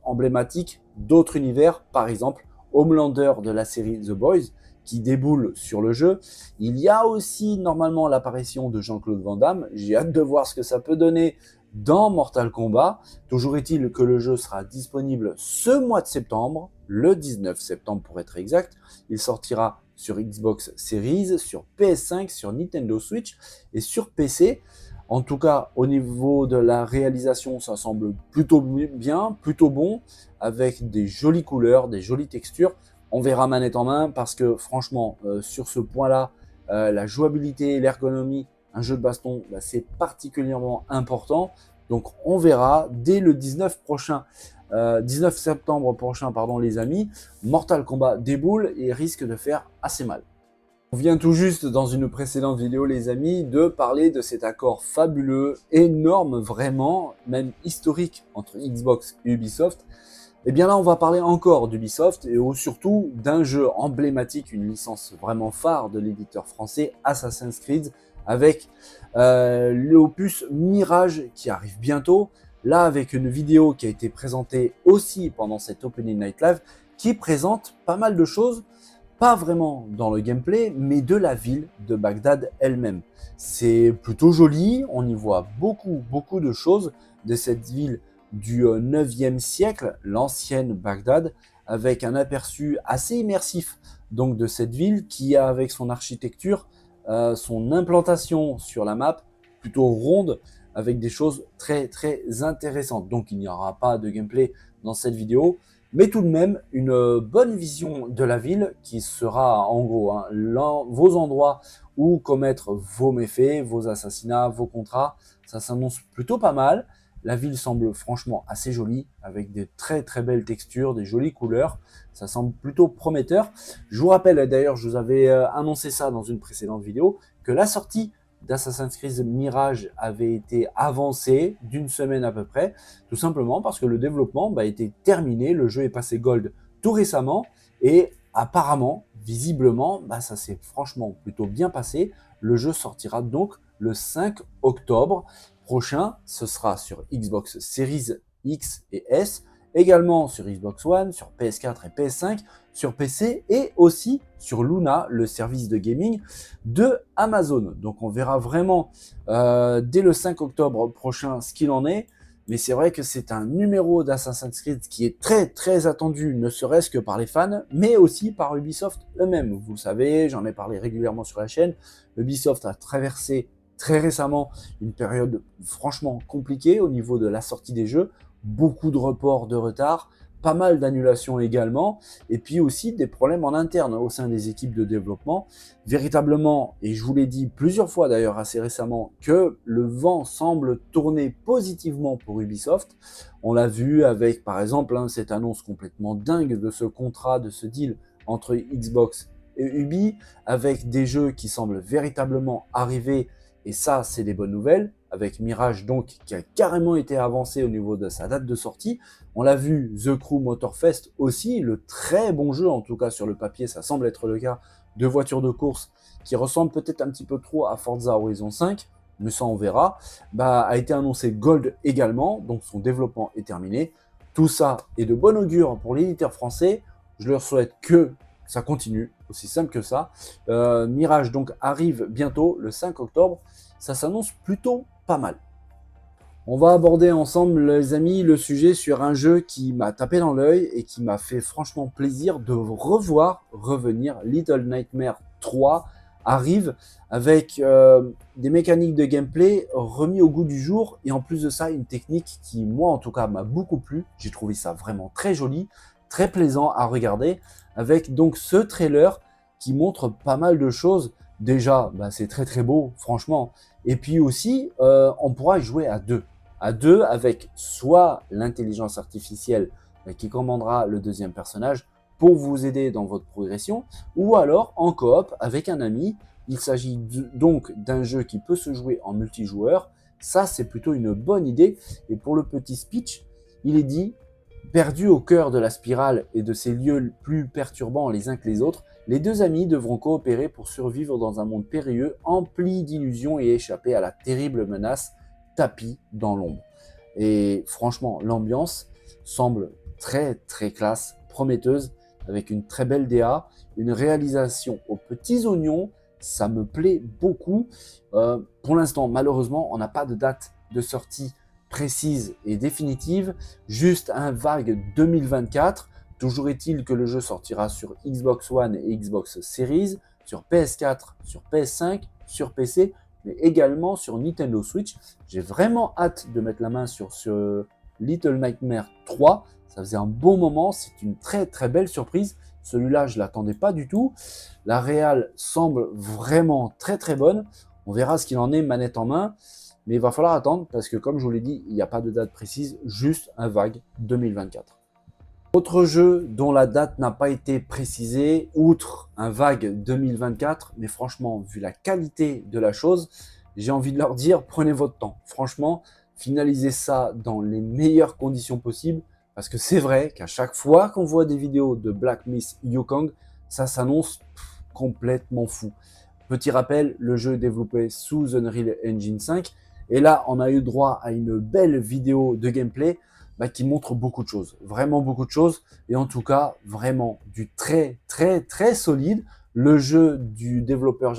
emblématiques d'autres univers. Par exemple, Homelander de la série The Boys, qui déboule sur le jeu. Il y a aussi normalement l'apparition de Jean-Claude Van Damme. J'ai hâte de voir ce que ça peut donner dans Mortal Kombat. Toujours est-il que le jeu sera disponible ce mois de septembre, le 19 septembre pour être exact. Il sortira sur Xbox Series, sur PS5, sur Nintendo Switch et sur PC. En tout cas, au niveau de la réalisation, ça semble plutôt bien, plutôt bon, avec des jolies couleurs, des jolies textures. On verra manette en main, parce que franchement, sur ce point-là, la jouabilité, l'ergonomie, un jeu de baston, c'est particulièrement important. Donc on verra dès le 19 septembre prochain, les amis. Mortal Kombat déboule et risque de faire assez mal. On vient tout juste dans une précédente vidéo les amis de parler de cet accord fabuleux, énorme vraiment, même historique entre Xbox et Ubisoft. Et bien là on va parler encore d'Ubisoft et surtout d'un jeu emblématique, une licence vraiment phare de l'éditeur français Assassin's Creed avec l'opus Mirage qui arrive bientôt. Là avec une vidéo qui a été présentée aussi pendant cette Opening Night Live qui présente pas mal de choses, pas vraiment dans le gameplay, mais de la ville de Bagdad elle-même. C'est plutôt joli, on y voit beaucoup de choses de cette ville du 9e siècle, l'ancienne Bagdad, avec un aperçu assez immersif donc de cette ville qui a avec son architecture, son implantation sur la map, plutôt ronde, avec des choses très intéressantes. Donc il n'y aura pas de gameplay dans cette vidéo, mais tout de même une bonne vision de la ville qui sera en gros vos endroits où commettre vos méfaits, vos assassinats, vos contrats. Ça s'annonce plutôt pas mal. La ville semble franchement assez jolie, avec des très belles textures, des jolies couleurs. Ça semble plutôt prometteur. Je vous rappelle, d'ailleurs, je vous avais annoncé ça dans une précédente vidéo, que la sortie d'Assassin's Creed Mirage avait été avancée d'une semaine à peu près, tout simplement parce que le développement était terminé, le jeu est passé Gold tout récemment, et apparemment, visiblement, ça s'est franchement plutôt bien passé. Le jeu sortira donc le 5 octobre prochain, ce sera sur Xbox Series X et S, également sur Xbox One, sur PS4 et PS5, sur PC et aussi sur Luna, le service de gaming de Amazon. Donc on verra vraiment dès le 5 octobre prochain ce qu'il en est. Mais c'est vrai que c'est un numéro d'Assassin's Creed qui est très attendu, ne serait-ce que par les fans, mais aussi par Ubisoft eux-mêmes. Vous le savez, j'en ai parlé régulièrement sur la chaîne. Ubisoft a traversé très récemment une période franchement compliquée au niveau de la sortie des jeux. Beaucoup de reports, de retard, pas mal d'annulations également, et puis aussi des problèmes en interne au sein des équipes de développement. Véritablement, et je vous l'ai dit plusieurs fois d'ailleurs assez récemment, que le vent semble tourner positivement pour Ubisoft. On l'a vu avec par exemple cette annonce complètement dingue de ce contrat, de ce deal entre Xbox et Ubi, avec des jeux qui semblent véritablement arriver, et ça c'est des bonnes nouvelles, avec Mirage donc qui a carrément été avancé au niveau de sa date de sortie. On l'a vu, The Crew Motorfest aussi, le très bon jeu, en tout cas sur le papier, ça semble être le cas, de voitures de course qui ressemble peut-être un petit peu trop à Forza Horizon 5, mais ça on verra, a été annoncé Gold également, donc son développement est terminé. Tout ça est de bon augure pour l'éditeur français, je leur souhaite que ça continue, aussi simple que ça. Mirage donc arrive bientôt, le 5 octobre, ça s'annonce plutôt pas mal. On va aborder ensemble, les amis, le sujet sur un jeu qui m'a tapé dans l'œil et qui m'a fait franchement plaisir de revoir revenir. Little Nightmares 3 arrive avec des mécaniques de gameplay remis au goût du jour, et en plus de ça, une technique qui, moi en tout cas, m'a beaucoup plu. J'ai trouvé ça vraiment très joli, très plaisant à regarder, avec donc ce trailer qui montre pas mal de choses. Déjà, c'est très beau, franchement. Et puis aussi, on pourra y jouer à deux avec soit l'intelligence artificielle qui commandera le deuxième personnage pour vous aider dans votre progression, ou alors en coop avec un ami. Il s'agit donc d'un jeu qui peut se jouer en multijoueur. Ça, c'est plutôt une bonne idée. Et pour le petit speech, il est dit: perdus au cœur de la spirale et de ses lieux plus perturbants les uns que les autres, les deux amis devront coopérer pour survivre dans un monde périlleux, empli d'illusions, et échapper à la terrible menace tapie dans l'ombre. Et franchement, l'ambiance semble très classe, prometteuse, avec une très belle DA, une réalisation aux petits oignons. Ça me plaît beaucoup. Pour l'instant, malheureusement, on n'a pas de date de sortie précise et définitive, juste un vague 2024. Toujours est-il que le jeu sortira sur Xbox One et Xbox Series, sur PS4, sur PS5, sur PC, mais également sur Nintendo Switch. J'ai vraiment hâte de mettre la main sur ce Little Nightmares 3. Ça faisait un bon moment, c'est une très belle surprise. Celui-là, je ne l'attendais pas du tout. La réal semble vraiment très bonne. On verra ce qu'il en est manette en main. Mais il va falloir attendre parce que, comme je vous l'ai dit, il n'y a pas de date précise, juste un vague 2024. Autre jeu dont la date n'a pas été précisée, outre un vague 2024, mais franchement, vu la qualité de la chose, j'ai envie de leur dire, prenez votre temps. Franchement, finalisez ça dans les meilleures conditions possibles, parce que c'est vrai qu'à chaque fois qu'on voit des vidéos de Black Myth Wukong, ça s'annonce complètement fou. Petit rappel, le jeu est développé sous Unreal Engine 5, et là, on a eu droit à une belle vidéo de gameplay qui montre beaucoup de choses, vraiment beaucoup de choses, et en tout cas, vraiment du très, très, très solide. Le jeu du développeur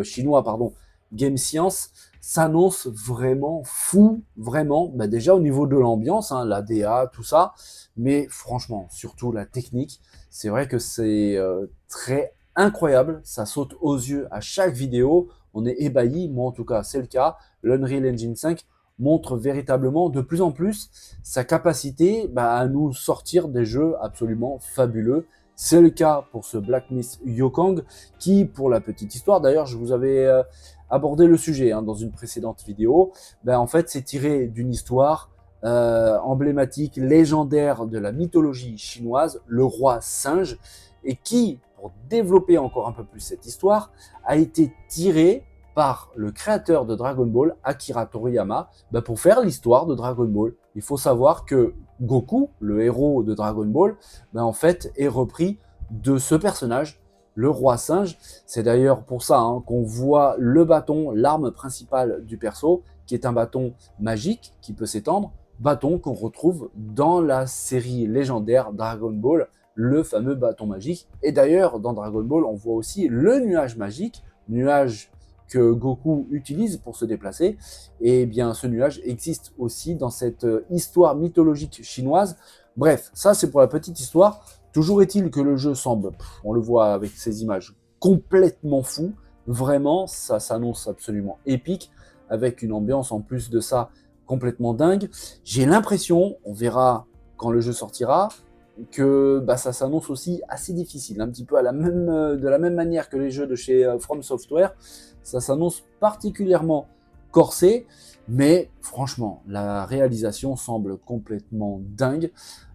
chinois, Game Science, s'annonce vraiment fou, vraiment, déjà au niveau de l'ambiance, hein, la DA, tout ça, mais franchement, surtout la technique, c'est vrai que c'est très incroyable, ça saute aux yeux à chaque vidéo, on est ébahi, moi en tout cas c'est le cas, l'Unreal Engine 5 montre véritablement de plus en plus sa capacité à nous sortir des jeux absolument fabuleux. C'est le cas pour ce Black Myth Wukong qui, pour la petite histoire, d'ailleurs je vous avais abordé le sujet dans une précédente vidéo, en fait c'est tiré d'une histoire emblématique, légendaire de la mythologie chinoise, le roi singe, et qui, pour développer encore un peu plus cette histoire, a été tiré par le créateur de Dragon Ball, Akira Toriyama, pour faire l'histoire de Dragon Ball. Il faut savoir que Goku, le héros de Dragon Ball, en fait, est repris de ce personnage, le roi singe. C'est d'ailleurs pour ça qu'on voit le bâton, l'arme principale du perso, qui est un bâton magique qui peut s'étendre, bâton qu'on retrouve dans la série légendaire Dragon Ball, le fameux bâton magique. Et d'ailleurs, dans Dragon Ball, on voit aussi le nuage magique, nuage que Goku utilise pour se déplacer, et bien ce nuage existe aussi dans cette histoire mythologique chinoise. Bref, ça c'est pour la petite histoire. Toujours est-il que le jeu semble, on le voit avec ces images, complètement fou. Vraiment, ça s'annonce absolument épique, avec une ambiance en plus de ça complètement dingue. J'ai l'impression, on verra quand le jeu sortira, que ça s'annonce aussi assez difficile, un petit peu de la même manière que les jeux de chez From Software. Ça s'annonce particulièrement corsé, mais franchement, la réalisation semble complètement dingue.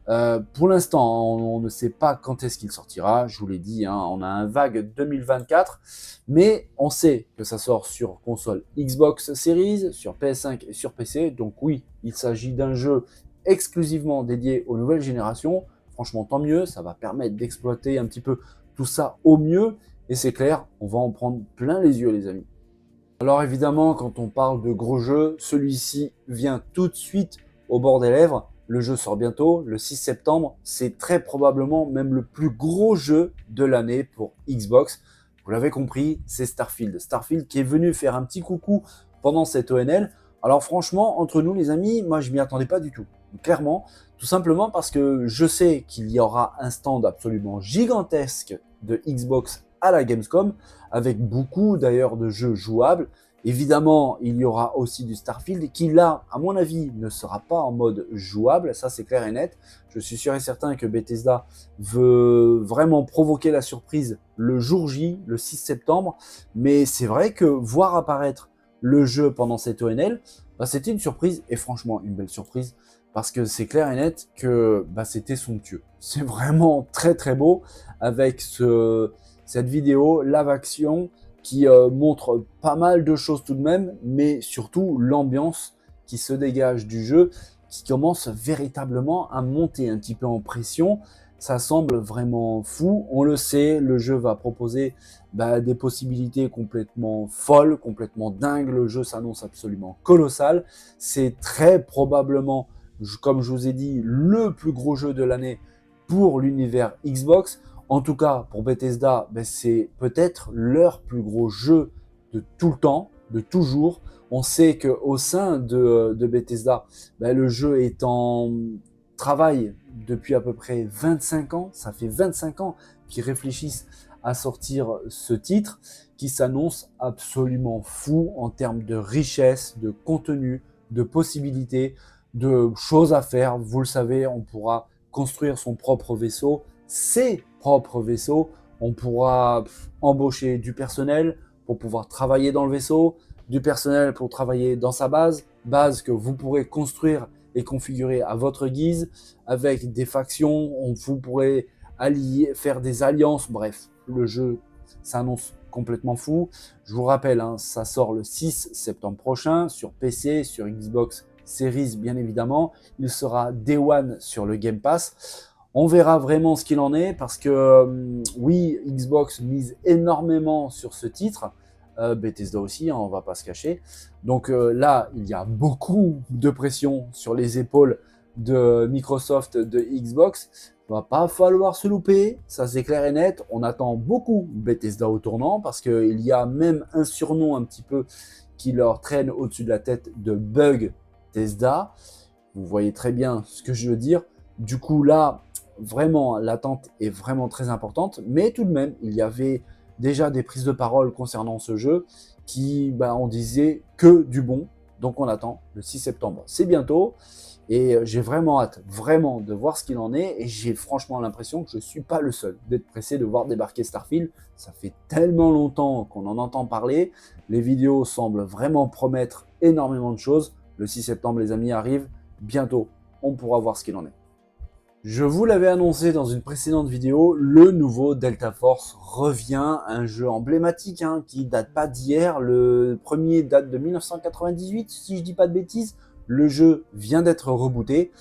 Pour l'instant, on ne sait pas quand est-ce qu'il sortira, je vous l'ai dit, on a un vague 2024, mais on sait que ça sort sur console Xbox Series, sur PS5 et sur PC, donc oui, il s'agit d'un jeu exclusivement dédié aux nouvelles générations. Franchement, tant mieux, ça va permettre d'exploiter un petit peu tout ça au mieux, et c'est clair, on va en prendre plein les yeux, les amis. Alors évidemment, quand on parle de gros jeux, celui-ci vient tout de suite au bord des lèvres. Le jeu sort bientôt, le 6 septembre. C'est très probablement même le plus gros jeu de l'année pour Xbox. Vous l'avez compris, c'est Starfield. Starfield qui est venu faire un petit coucou pendant cette ONL. Alors franchement, entre nous les amis, moi je m'y attendais pas du tout. Clairement, tout simplement parce que je sais qu'il y aura un stand absolument gigantesque de Xbox à la Gamescom, avec beaucoup d'ailleurs de jeux jouables. Évidemment, il y aura aussi du Starfield qui là, à mon avis, ne sera pas en mode jouable, ça c'est clair et net. Je suis sûr et certain que Bethesda veut vraiment provoquer la surprise le jour J, le 6 septembre, mais c'est vrai que voir apparaître le jeu pendant cette ONL, c'était une surprise, et franchement une belle surprise, parce que c'est clair et net que c'était somptueux. C'est vraiment très très beau, avec cette vidéo live action qui montre pas mal de choses tout de même, mais surtout l'ambiance qui se dégage du jeu, qui commence véritablement à monter un petit peu en pression. Ça semble vraiment fou. On le sait, le jeu va proposer des possibilités complètement folles, complètement dingues. Le jeu s'annonce absolument colossal. C'est très probablement, comme je vous ai dit, le plus gros jeu de l'année pour l'univers Xbox. En tout cas, pour Bethesda, c'est peut-être leur plus gros jeu de tout le temps, de toujours. On sait qu'au sein de Bethesda, le jeu est en travail depuis à peu près 25 ans. Ça fait 25 ans qu'ils réfléchissent à sortir ce titre qui s'annonce absolument fou en termes de richesse, de contenu, de possibilités, de choses à faire. Vous le savez, on pourra construire son propre vaisseau, ses propres vaisseaux. On pourra embaucher du personnel pour pouvoir travailler dans le vaisseau, du personnel pour travailler dans sa base que vous pourrez construire est configuré à votre guise, avec des factions, vous pourrez faire des alliances, bref, le jeu s'annonce complètement fou. Je vous rappelle, hein, ça sort le 6 septembre prochain sur PC, sur Xbox Series bien évidemment. Il sera Day One sur le Game Pass. On verra vraiment ce qu'il en est parce que oui, Xbox mise énormément sur ce titre. Bethesda aussi, hein, on va pas se cacher. Donc là, il y a beaucoup de pression sur les épaules de Microsoft, de Xbox. Il va pas falloir se louper, ça c'est clair et net. On attend beaucoup Bethesda au tournant parce qu'il y a même un surnom un petit peu qui leur traîne au-dessus de la tête de Bug Bethesda. Vous voyez très bien ce que je veux dire. Du coup là, vraiment, l'attente est vraiment très importante. Mais tout de même, il y avait déjà des prises de parole concernant ce jeu qui, on disait que du bon. Donc on attend le 6 septembre. C'est bientôt. Et j'ai vraiment hâte, vraiment, de voir ce qu'il en est. Et j'ai franchement l'impression que je ne suis pas le seul d'être pressé de voir débarquer Starfield. Ça fait tellement longtemps qu'on en entend parler. Les vidéos semblent vraiment promettre énormément de choses. Le 6 septembre, les amis, arrive. Bientôt, on pourra voir ce qu'il en est. Je vous l'avais annoncé dans une précédente vidéo, le nouveau Delta Force revient, un jeu emblématique qui date pas d'hier. Le premier date de 1998, si je dis pas de bêtises. Le jeu vient d'être rebooté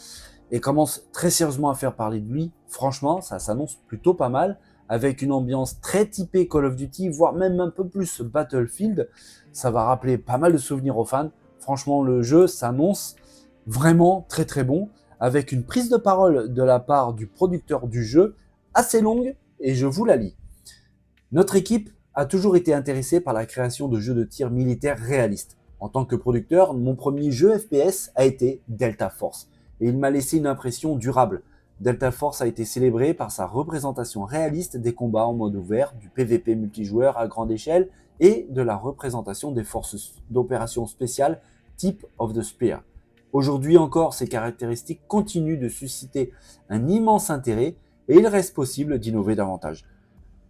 et commence très sérieusement à faire parler de lui. Franchement, ça s'annonce plutôt pas mal, avec une ambiance très typée Call of Duty, voire même un peu plus Battlefield. Ça va rappeler pas mal de souvenirs aux fans. Franchement, le jeu s'annonce vraiment très très bon, avec une prise de parole de la part du producteur du jeu assez longue, et je vous la lis. Notre équipe a toujours été intéressée par la création de jeux de tir militaires réalistes. En tant que producteur, mon premier jeu FPS a été Delta Force, et il m'a laissé une impression durable. Delta Force a été célébré par sa représentation réaliste des combats en mode ouvert, du PVP multijoueur à grande échelle, et de la représentation des forces d'opération spéciales Tip of the Spear. Aujourd'hui encore, ces caractéristiques continuent de susciter un immense intérêt et il reste possible d'innover davantage.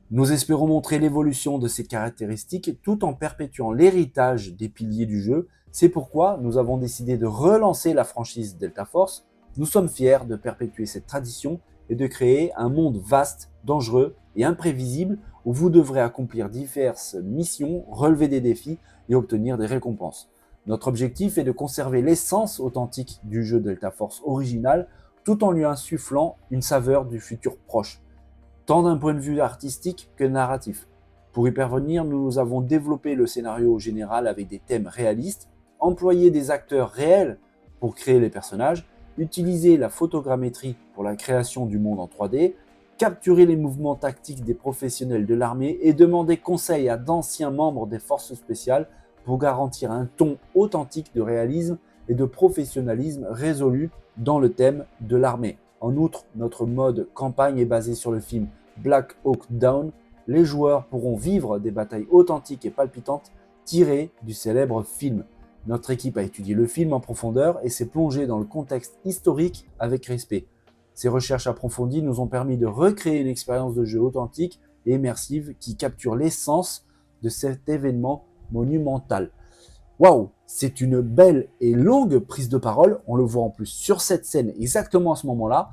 Nous espérons montrer l'évolution de ces caractéristiques tout en perpétuant l'héritage des piliers du jeu. C'est pourquoi nous avons décidé de relancer la franchise Delta Force. Nous sommes fiers de perpétuer cette tradition et de créer un monde vaste, dangereux et imprévisible où vous devrez accomplir diverses missions, relever des défis et obtenir des récompenses. Notre objectif est de conserver l'essence authentique du jeu Delta Force original tout en lui insufflant une saveur du futur proche, tant d'un point de vue artistique que narratif. Pour y parvenir, nous avons développé le scénario général avec des thèmes réalistes, employé des acteurs réels pour créer les personnages, utilisé la photogrammétrie pour la création du monde en 3D, capturé les mouvements tactiques des professionnels de l'armée et demandé conseil à d'anciens membres des forces spéciales pour garantir un ton authentique de réalisme et de professionnalisme résolu dans le thème de l'armée. En outre, notre mode campagne est basé sur le film Black Hawk Down. Les joueurs pourront vivre des batailles authentiques et palpitantes tirées du célèbre film. Notre équipe a étudié le film en profondeur et s'est plongée dans le contexte historique avec respect. Ces recherches approfondies nous ont permis de recréer une expérience de jeu authentique et immersive qui capture l'essence de cet événement monumental. Waouh, c'est une belle et longue prise de parole. On le voit en plus sur cette scène exactement à ce moment-là,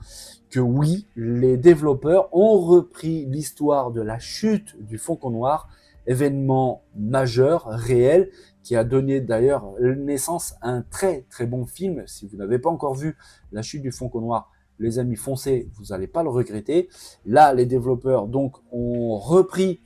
que oui, les développeurs ont repris l'histoire de la chute du Faucon Noir, événement majeur, réel, qui a donné d'ailleurs naissance à un très très bon film. Si vous n'avez pas encore vu la chute du Faucon Noir, les amis, foncez, vous n'allez pas le regretter. Là, les développeurs donc ont repris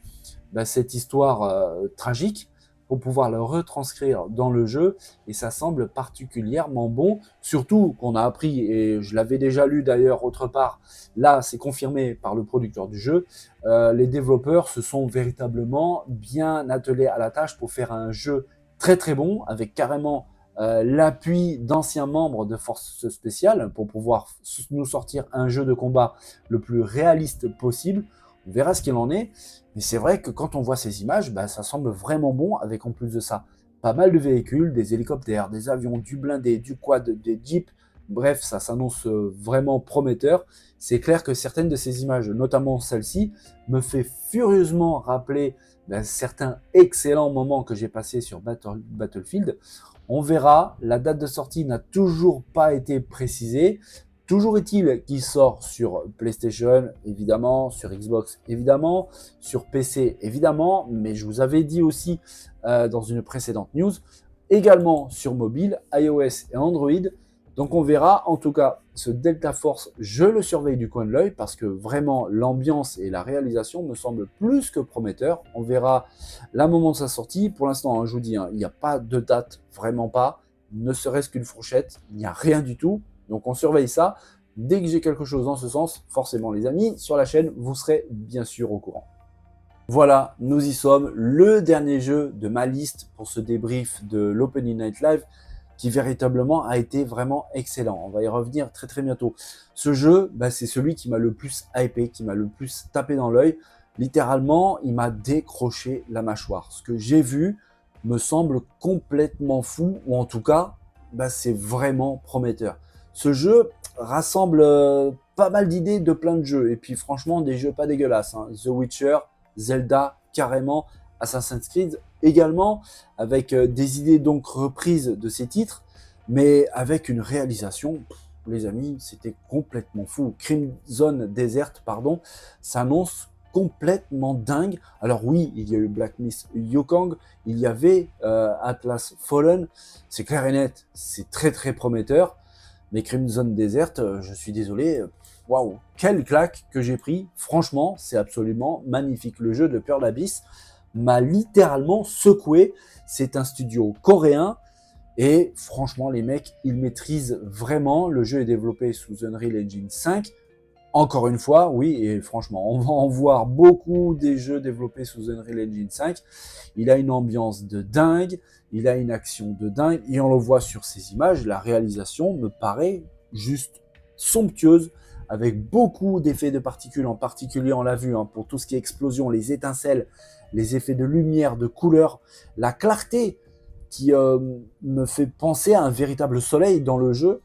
cette histoire tragique pour pouvoir le retranscrire dans le jeu et ça semble particulièrement bon, surtout qu'on a appris, et je l'avais déjà lu d'ailleurs autre part, là c'est confirmé par le producteur du jeu, les développeurs se sont véritablement bien attelés à la tâche pour faire un jeu très très bon, avec carrément l'appui d'anciens membres de forces spéciales pour pouvoir nous sortir un jeu de combat le plus réaliste possible. On verra ce qu'il en est, mais c'est vrai que quand on voit ces images, ça semble vraiment bon, avec en plus de ça pas mal de véhicules, des hélicoptères, des avions, du blindé, du quad, des jeeps, bref, ça s'annonce vraiment prometteur. C'est clair que certaines de ces images, notamment celle-ci, me fait furieusement rappeler certains excellents moments que j'ai passés sur Battlefield. On verra, la date de sortie n'a toujours pas été précisée. Toujours est-il qu'il sort sur PlayStation, évidemment, sur Xbox, évidemment, sur PC, évidemment, mais je vous avais dit aussi dans une précédente news, également sur mobile, iOS et Android. Donc on verra, en tout cas, ce Delta Force, je le surveille du coin de l'œil parce que vraiment l'ambiance et la réalisation me semblent plus que prometteurs. On verra le moment de sa sortie. Pour l'instant, hein, je vous dis, hein, il n'y a pas de date, vraiment pas, ne serait-ce qu'une fourchette, il n'y a rien du tout. Donc on surveille ça. Dès que j'ai quelque chose dans ce sens, forcément les amis, sur la chaîne, vous serez bien sûr au courant. Voilà, nous y sommes. Le dernier jeu de ma liste pour ce débrief de l'Opening Night Live qui véritablement a été vraiment excellent. On va y revenir très très bientôt. Ce jeu, c'est celui qui m'a le plus hypé, qui m'a le plus tapé dans l'œil. Littéralement, il m'a décroché la mâchoire. Ce que j'ai vu me semble complètement fou, ou en tout cas, c'est vraiment prometteur. Ce jeu rassemble pas mal d'idées de plein de jeux, et puis franchement, des jeux pas dégueulasses. Hein. The Witcher, Zelda, carrément, Assassin's Creed également, avec des idées donc reprises de ces titres, mais avec une réalisation, les amis, c'était complètement fou. Crimson Desert, pardon, s'annonce complètement dingue. Alors oui, il y a eu Black Myth Wukong, il y avait Atlas Fallen, c'est clair et net, c'est très très prometteur, mais Crimson Desert, je suis désolé, waouh, quelle claque que j'ai pris, franchement, c'est absolument magnifique. Le jeu de Pearl Abyss m'a littéralement secoué, c'est un studio coréen, et franchement, les mecs, ils maîtrisent vraiment. Le jeu est développé sous Unreal Engine 5. Encore une fois, oui, et franchement, on va en voir beaucoup des jeux développés sous Unreal Engine 5. Il a une ambiance de dingue, il a une action de dingue, et on le voit sur ces images, la réalisation me paraît juste somptueuse, avec beaucoup d'effets de particules, en particulier, on l'a vu, hein, pour tout ce qui est explosion, les étincelles, les effets de lumière, de couleur, la clarté qui me fait penser à un véritable soleil dans le jeu.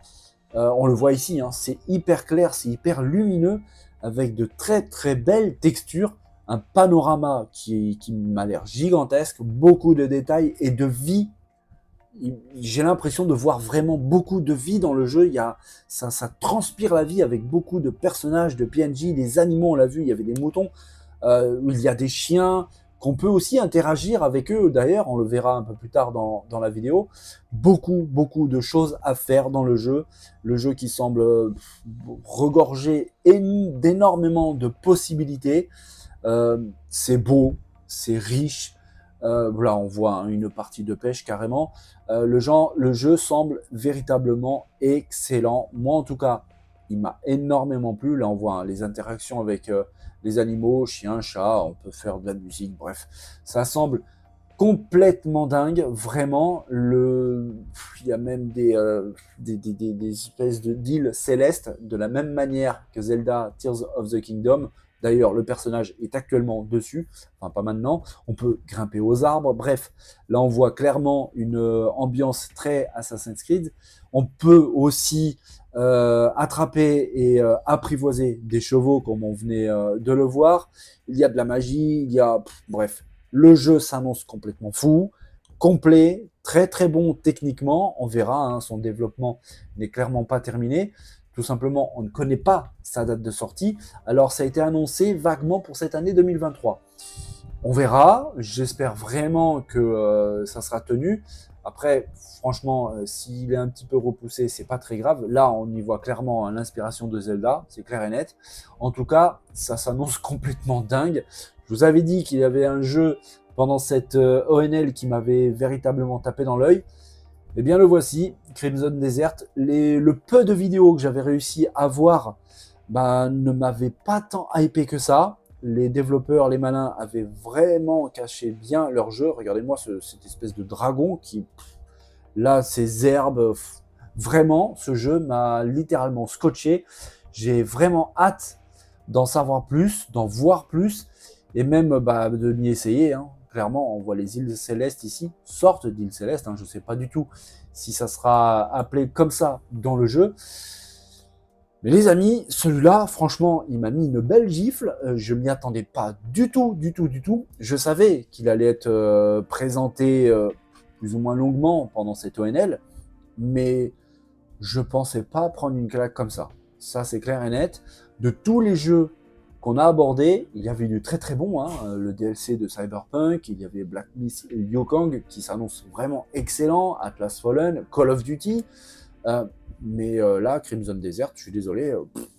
On le voit ici, hein, c'est hyper clair, c'est hyper lumineux, avec de très très belles textures, un panorama qui m'a l'air gigantesque, beaucoup de détails et de vie. J'ai l'impression de voir vraiment beaucoup de vie dans le jeu. Ça transpire la vie avec beaucoup de personnages, de PNJ, des animaux, on l'a vu, il y avait des moutons, il y a des chiens, qu'on peut aussi interagir avec eux. D'ailleurs, on le verra un peu plus tard dans la vidéo. Beaucoup de choses à faire dans le jeu. Le jeu qui semble regorger d'énormément de possibilités. C'est beau, c'est riche. Là, on voit hein, une partie de pêche carrément. Le jeu semble véritablement excellent. Moi, en tout cas, il m'a énormément plu. Là, on voit hein, les interactions avec les animaux, chiens, chats. On peut faire de la musique, bref. Ça semble complètement dingue, vraiment. Il y a même des espèces d'îles célestes, de la même manière que Zelda Tears of the Kingdom. D'ailleurs, le personnage est actuellement dessus, enfin pas maintenant. On peut grimper aux arbres. Bref, là on voit clairement une ambiance très Assassin's Creed. On peut aussi attraper et apprivoiser des chevaux comme on venait de le voir. Il y a de la magie, il y a... bref, le jeu s'annonce complètement fou, complet, très très bon techniquement. On verra, hein, son développement n'est clairement pas terminé. Tout simplement, on ne connaît pas sa date de sortie. Alors, ça a été annoncé vaguement pour cette année 2023. On verra. J'espère vraiment que ça sera tenu. Après, franchement, s'il est un petit peu repoussé, c'est pas très grave. Là, on y voit clairement hein, l'inspiration de Zelda, c'est clair et net. En tout cas, ça s'annonce complètement dingue. Je vous avais dit qu'il y avait un jeu pendant cette ONL qui m'avait véritablement tapé dans l'œil. Eh bien, le voici, Crimson Desert. Le peu de vidéos que j'avais réussi à voir ne m'avaient pas tant hypé que ça. Les développeurs, les malins, avaient vraiment caché bien leur jeu. Regardez-moi cette espèce de dragon qui, là, ces herbes. Vraiment, ce jeu m'a littéralement scotché. J'ai vraiment hâte d'en savoir plus, d'en voir plus, et même de m'y essayer. Hein. Clairement, on voit les îles célestes ici, sortes d'îles célestes. Hein. Je ne sais pas du tout si ça sera appelé comme ça dans le jeu. Mais les amis, celui-là, franchement, il m'a mis une belle gifle. Je m'y attendais pas du tout, du tout, du tout. Je savais qu'il allait être présenté plus ou moins longuement pendant cette ONL, mais je pensais pas prendre une claque comme ça. Ça, c'est clair et net. De tous les jeux qu'on a abordés, il y avait du très très bon. Hein. Le DLC de Cyberpunk, il y avait Black Myth Yokong qui s'annonce vraiment excellent, Atlas Fallen, Call of Duty. Euh, mais là, Crimson Desert, je suis désolé,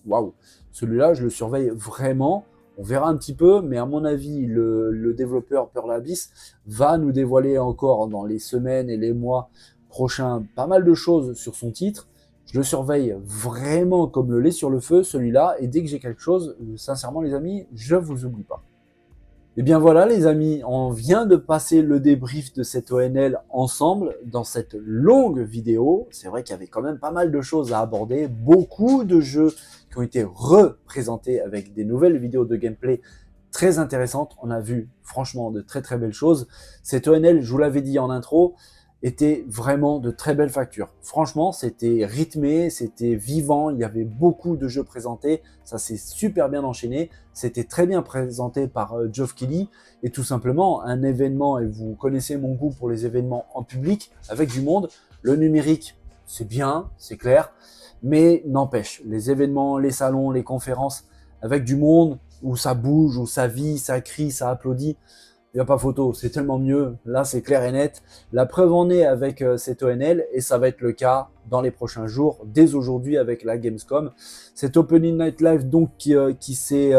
waouh. Celui-là, je le surveille vraiment. On verra un petit peu, mais à mon avis, le développeur Pearl Abyss va nous dévoiler encore dans les semaines et les mois prochains pas mal de choses sur son titre. Je le surveille vraiment comme le lait sur le feu, celui-là, et dès que j'ai quelque chose, sincèrement les amis, je vous oublie pas. Et bien voilà les amis, on vient de passer le débrief de cette ONL ensemble dans cette longue vidéo. C'est vrai qu'il y avait quand même pas mal de choses à aborder, beaucoup de jeux qui ont été représentés avec des nouvelles vidéos de gameplay très intéressantes. On a vu franchement de très très belles choses. Cette ONL, je vous l'avais dit en intro, était vraiment de très belles factures. Franchement, c'était rythmé, c'était vivant, il y avait beaucoup de jeux présentés, ça s'est super bien enchaîné, c'était très bien présenté par Geoff Keighley, et tout simplement un événement, et vous connaissez mon goût pour les événements en public, avec du monde, le numérique, c'est bien, c'est clair, mais n'empêche, les événements, les salons, les conférences, avec du monde, où ça bouge, où ça vit, ça crie, ça applaudit, il n'y a pas photo, c'est tellement mieux. Là, c'est clair et net. La preuve en est avec cette ONL et ça va être le cas dans les prochains jours, dès aujourd'hui avec la Gamescom. Cet Opening Night Live donc qui s'est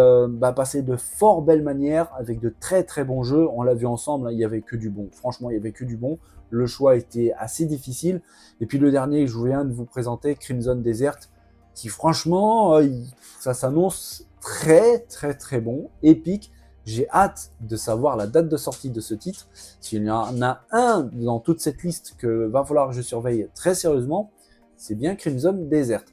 passé de fort belle manière avec de très très bons jeux. On l'a vu ensemble, hein, il n'y avait que du bon. Franchement, il n'y avait que du bon. Le choix était assez difficile. Et puis le dernier que je viens de vous présenter, Crimson Desert, qui franchement, ça s'annonce très très très bon, épique. J'ai hâte de savoir la date de sortie de ce titre. S'il y en a un dans toute cette liste que va falloir que je surveille très sérieusement, c'est bien Crimson Desert.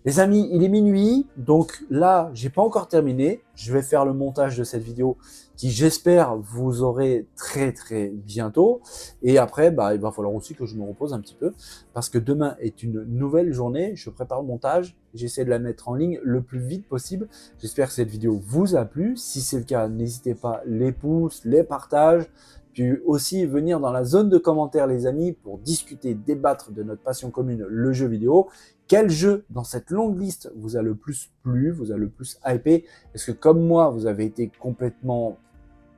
Les amis, il est minuit, donc là, j'ai pas encore terminé. Je vais faire le montage de cette vidéo qui, j'espère, vous aurez très très bientôt. Et après, il va falloir aussi que je me repose un petit peu parce que demain est une nouvelle journée. Je prépare le montage, j'essaie de la mettre en ligne le plus vite possible. J'espère que cette vidéo vous a plu. Si c'est le cas, n'hésitez pas les pouces, les partages, puis aussi venir dans la zone de commentaires les amis pour discuter, débattre de notre passion commune, le jeu vidéo. Quel jeu dans cette longue liste vous a le plus plu, vous a le plus hypé? Est-ce que comme moi, vous avez été complètement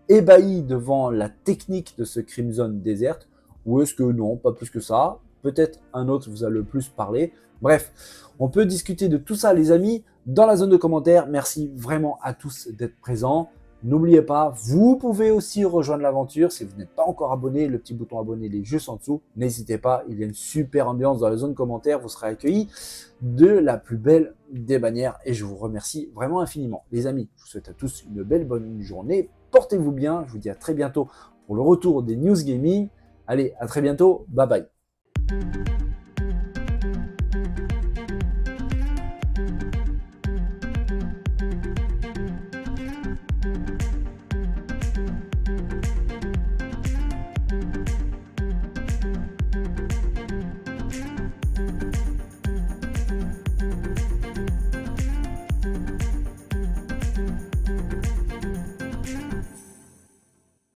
ébahi devant la technique de ce Crimson Desert? Ou est-ce que non, pas plus que ça? Peut-être un autre vous a le plus parlé. Bref, on peut discuter de tout ça les amis dans la zone de commentaires. Merci vraiment à tous d'être présents. N'oubliez pas, vous pouvez aussi rejoindre l'aventure. Si vous n'êtes pas encore abonné, le petit bouton abonné il est juste en dessous. N'hésitez pas, il y a une super ambiance dans la zone commentaire. Vous serez accueillis de la plus belle des manières. Et je vous remercie vraiment infiniment. Les amis, je vous souhaite à tous une belle bonne journée. Portez-vous bien. Je vous dis à très bientôt pour le retour des News Gaming. Allez, à très bientôt. Bye bye.